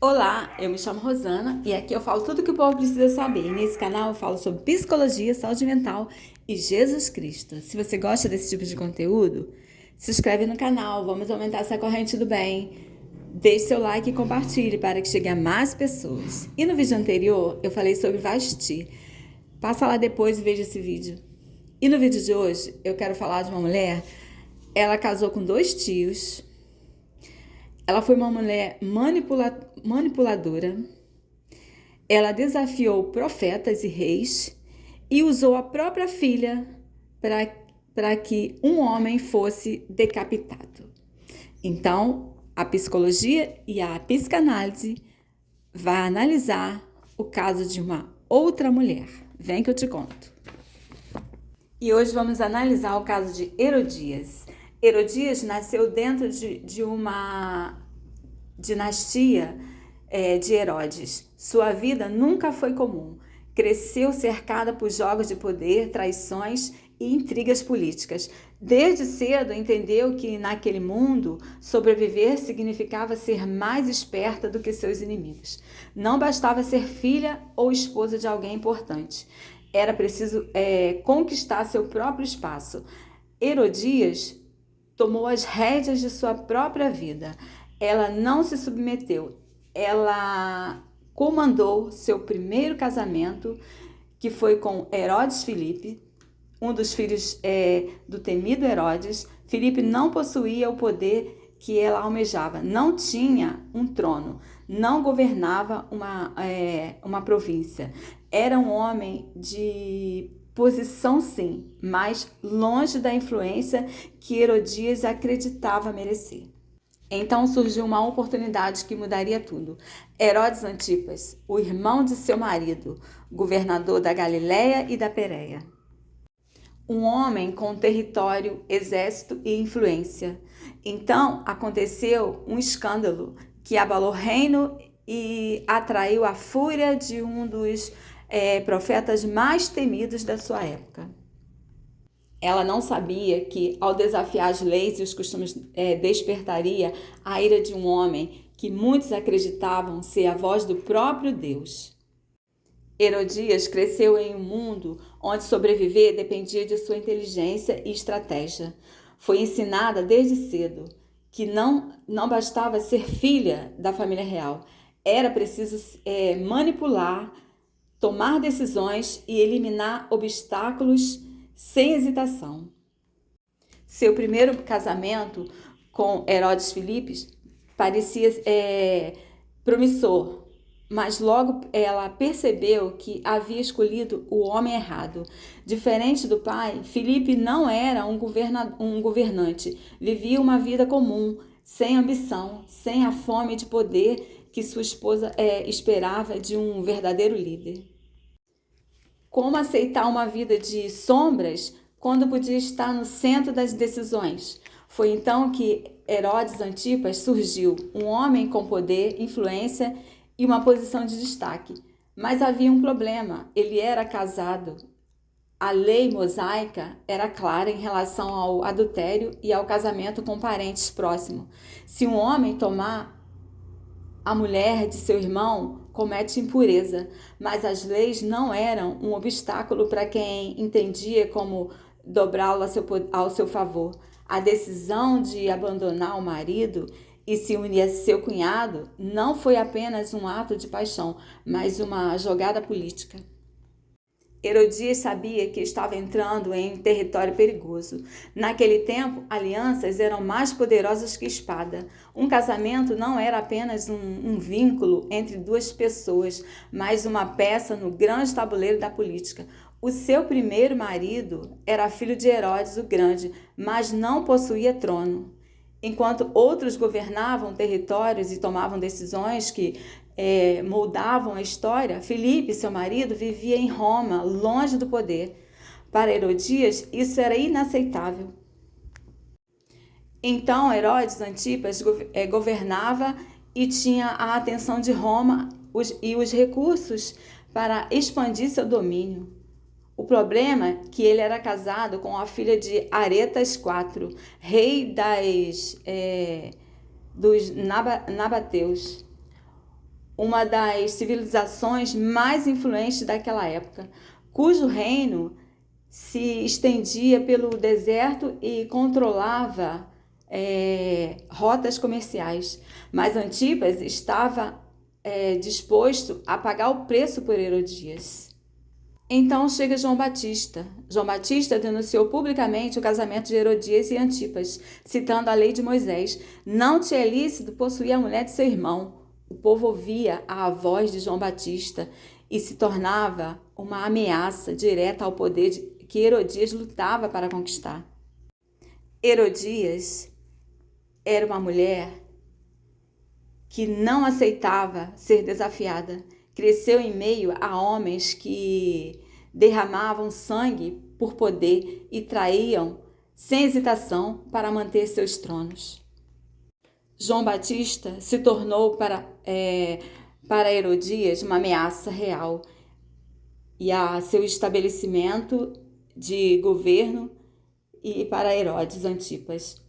Olá, eu me chamo Rosana e aqui eu falo tudo o que o povo precisa saber. Nesse canal eu falo sobre psicologia, saúde mental e Jesus Cristo. Se você gosta desse tipo de conteúdo, se inscreve no canal, vamos aumentar essa corrente do bem. Deixe seu like e compartilhe para que chegue a mais pessoas. E no vídeo anterior eu falei sobre Vasti. Passa lá depois e veja esse vídeo. E no vídeo de hoje eu quero falar de uma mulher. Ela casou com 2 tios. Ela foi uma mulher manipuladora. Ela desafiou profetas e reis e usou a própria filha para que um homem fosse decapitado. Então, a psicologia e a psicanálise vai analisar o caso de uma outra mulher. Vem que eu te conto. E hoje vamos analisar o caso de Herodias. Herodias nasceu dentro de uma dinastia de Herodes. Sua vida nunca foi comum. Cresceu cercada por jogos de poder, traições e intrigas políticas. Desde cedo entendeu que naquele mundo sobreviver significava ser mais esperta do que seus inimigos. Não bastava ser filha ou esposa de alguém importante. Era preciso conquistar seu próprio espaço. Herodias tomou as rédeas de sua própria vida. Ela não se submeteu. Ela comandou seu primeiro casamento, que foi com Herodes Filipe, um dos filhos do temido Herodes. Filipe não possuía o poder que ela almejava, não tinha um trono, não governava uma província. Era um homem de posição, sim, mas longe da influência que Herodias acreditava merecer. Então surgiu uma oportunidade que mudaria tudo. Herodes Antipas, o irmão de seu marido, governador da Galileia e da Pérea. Um homem com território, exército e influência. Então aconteceu um escândalo que abalou o reino e atraiu a fúria de um dos profetas mais temidos da sua época. Ela não sabia que, ao desafiar as leis e os costumes, despertaria a ira de um homem que muitos acreditavam ser a voz do próprio Deus. Herodias cresceu em um mundo onde sobreviver dependia de sua inteligência e estratégia. Foi ensinada desde cedo que não bastava ser filha da família real. Era preciso manipular, tomar decisões e eliminar obstáculos sem hesitação. Seu primeiro casamento com Herodes Filipe parecia promissor, mas logo ela percebeu que havia escolhido o homem errado. Diferente do pai, Filipe não era um governante, vivia uma vida comum, sem ambição, sem a fome de poder que sua esposa esperava de um verdadeiro líder. Como aceitar uma vida de sombras quando podia estar no centro das decisões? Foi então que Herodes Antipas surgiu, um homem com poder, influência e uma posição de destaque. Mas havia um problema, ele era casado. A lei mosaica era clara em relação ao adultério e ao casamento com parentes próximos. Se um homem tomar a mulher de seu irmão, comete impureza, mas as leis não eram um obstáculo para quem entendia como dobrá-lo ao seu favor. A decisão de abandonar o marido e se unir a seu cunhado não foi apenas um ato de paixão, mas uma jogada política. Herodias sabia que estava entrando em território perigoso. Naquele tempo, alianças eram mais poderosas que espada. Um casamento não era apenas um vínculo entre 2 pessoas, mas uma peça no grande tabuleiro da política. O seu primeiro marido era filho de Herodes o Grande, mas não possuía trono. Enquanto outros governavam territórios e tomavam decisões que moldavam a história, Filipe, seu marido, vivia em Roma, longe do poder. Para Herodias, isso era inaceitável. Então, Herodes Antipas governava e tinha a atenção de Roma e os recursos para expandir seu domínio. O problema é que ele era casado com a filha de Aretas IV, rei dos nabateus. uma das civilizações mais influentes daquela época, cujo reino se estendia pelo deserto e controlava rotas comerciais. Mas Antipas estava disposto a pagar o preço por Herodias. Então chega João Batista. João Batista denunciou publicamente o casamento de Herodias e Antipas, citando a lei de Moisés. Não te é lícito possuir a mulher de seu irmão. O povo ouvia a voz de João Batista e se tornava uma ameaça direta ao poder que Herodias lutava para conquistar. Herodias era uma mulher que não aceitava ser desafiada. Cresceu em meio a homens que derramavam sangue por poder e traíam sem hesitação para manter seus tronos. João Batista se tornou para Herodias uma ameaça real e a seu estabelecimento de governo e para Herodes Antipas,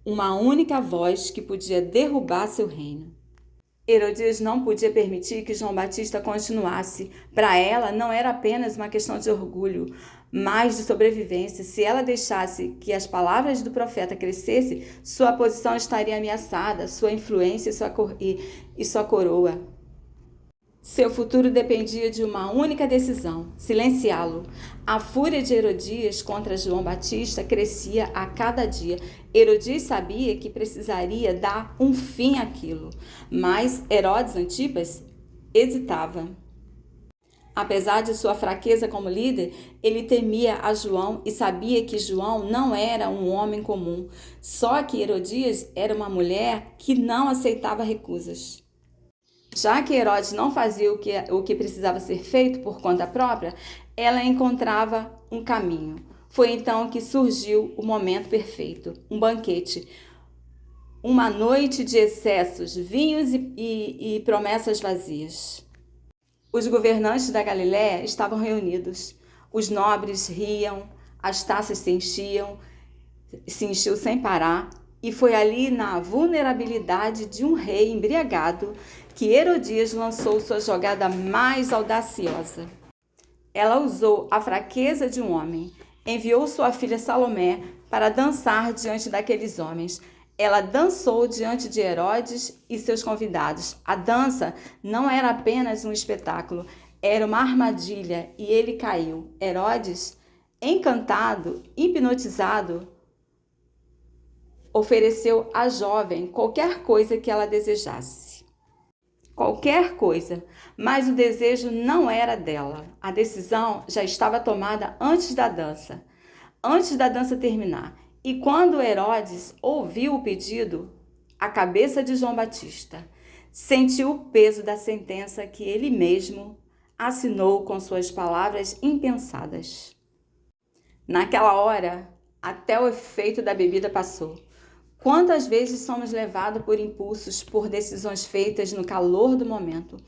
uma única voz que podia derrubar seu reino. Herodias não podia permitir que João Batista continuasse. Para ela, não era apenas uma questão de orgulho, mas de sobrevivência. Se ela deixasse que as palavras do profeta crescessem, sua posição estaria ameaçada, sua influência e sua coroa. Seu futuro dependia de uma única decisão: silenciá-lo. A fúria de Herodias contra João Batista crescia a cada dia. Herodias sabia que precisaria dar um fim àquilo, mas Herodes Antipas hesitava. Apesar de sua fraqueza como líder, ele temia a João e sabia que João não era um homem comum. Só que Herodias era uma mulher que não aceitava recusas. Já que Herodes não fazia o que precisava ser feito por conta própria, ela encontrava um caminho. Foi então que surgiu o momento perfeito, um banquete. Uma noite de excessos, vinhos e promessas vazias. Os governantes da Galiléia estavam reunidos. Os nobres riam, as taças se enchiam sem parar. E foi ali na vulnerabilidade de um rei embriagado que Herodias lançou sua jogada mais audaciosa. Ela usou a fraqueza de um homem, enviou sua filha Salomé para dançar diante daqueles homens. Ela dançou diante de Herodes e seus convidados. A dança não era apenas um espetáculo, era uma armadilha e ele caiu. Herodes, encantado, hipnotizado, ofereceu à jovem qualquer coisa que ela desejasse. Qualquer coisa, mas o desejo não era dela. A decisão já estava tomada antes da dança terminar. E quando Herodes ouviu o pedido, a cabeça de João Batista sentiu o peso da sentença que ele mesmo assinou com suas palavras impensadas. Naquela hora, até o efeito da bebida passou. Quantas vezes somos levados por impulsos, por decisões feitas no calor do momento,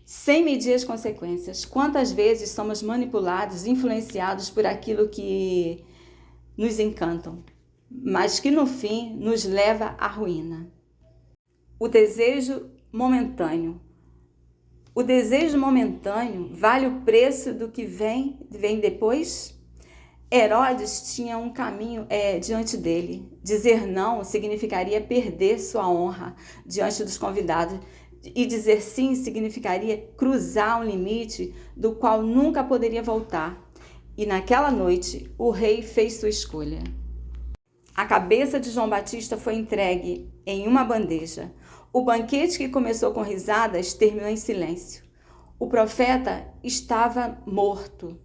sem medir as consequências? Quantas vezes somos manipulados, influenciados por aquilo que nos encantam, mas que no fim nos leva à ruína? O desejo momentâneo. O desejo momentâneo vale o preço do que vem depois? Herodes tinha um caminho diante dele. Dizer não significaria perder sua honra diante dos convidados. E dizer sim significaria cruzar um limite do qual nunca poderia voltar. E naquela noite, o rei fez sua escolha. A cabeça de João Batista foi entregue em uma bandeja. O banquete, que começou com risadas, terminou em silêncio. O profeta estava morto.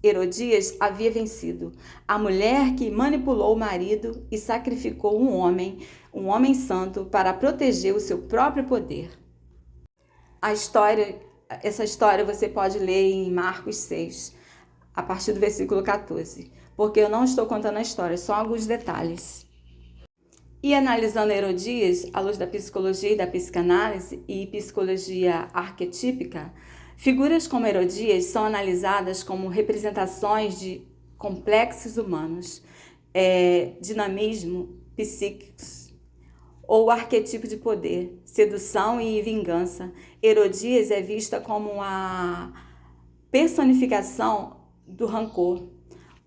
Herodias havia vencido. A mulher que manipulou o marido e sacrificou um homem santo, para proteger o seu próprio poder. Essa história você pode ler em Marcos 6, a partir do versículo 14, porque eu não estou contando a história, só alguns detalhes. E analisando Herodias, à luz da psicologia e da psicanálise e psicologia arquetípica, figuras como Herodias são analisadas como representações de complexos humanos, dinamismo psíquicos, ou arquetipo de poder, sedução e vingança. Herodias é vista como a personificação do rancor,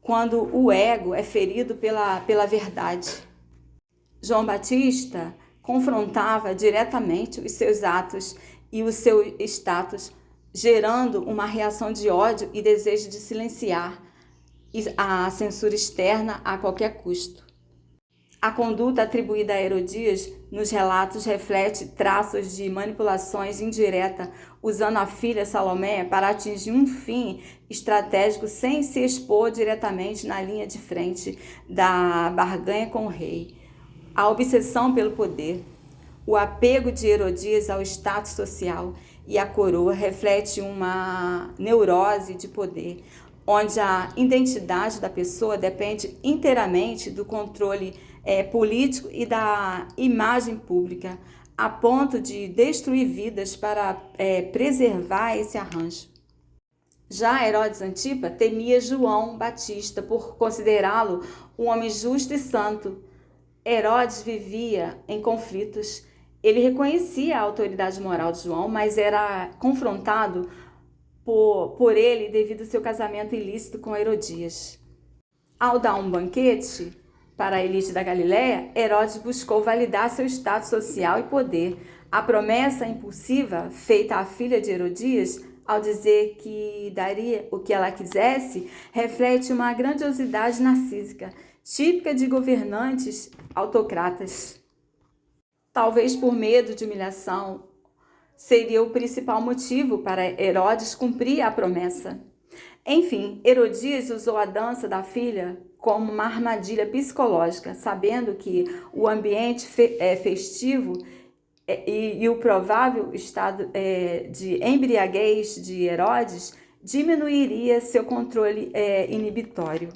quando o ego é ferido pela verdade. João Batista confrontava diretamente os seus atos e o seu status, gerando uma reação de ódio e desejo de silenciar a censura externa a qualquer custo. A conduta atribuída a Herodias nos relatos reflete traços de manipulações indireta, usando a filha Salomé para atingir um fim estratégico sem se expor diretamente na linha de frente da barganha com o rei. A obsessão pelo poder, o apego de Herodias ao status social e à coroa reflete uma neurose de poder, onde a identidade da pessoa depende inteiramente do controle político e da imagem pública, a ponto de destruir vidas para preservar esse arranjo. Já Herodes Antipa temia João Batista por considerá-lo um homem justo e santo. Herodes vivia em conflitos. Ele reconhecia a autoridade moral de João, mas era confrontado por ele devido ao seu casamento ilícito com Herodias. Ao dar um banquete para a elite da Galileia, Herodes buscou validar seu status social e poder. A promessa impulsiva feita à filha de Herodias, ao dizer que daria o que ela quisesse, reflete uma grandiosidade narcísica, típica de governantes autocratas. Talvez por medo de humilhação, seria o principal motivo para Herodes cumprir a promessa. Enfim, Herodias usou a dança da filha como uma armadilha psicológica, sabendo que o ambiente festivo e o provável estado de embriaguez de Herodes diminuiria seu controle inibitório.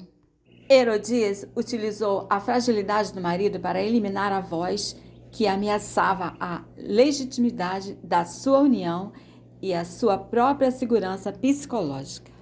Herodias utilizou a fragilidade do marido para eliminar a voz que ameaçava a legitimidade da sua união e a sua própria segurança psicológica.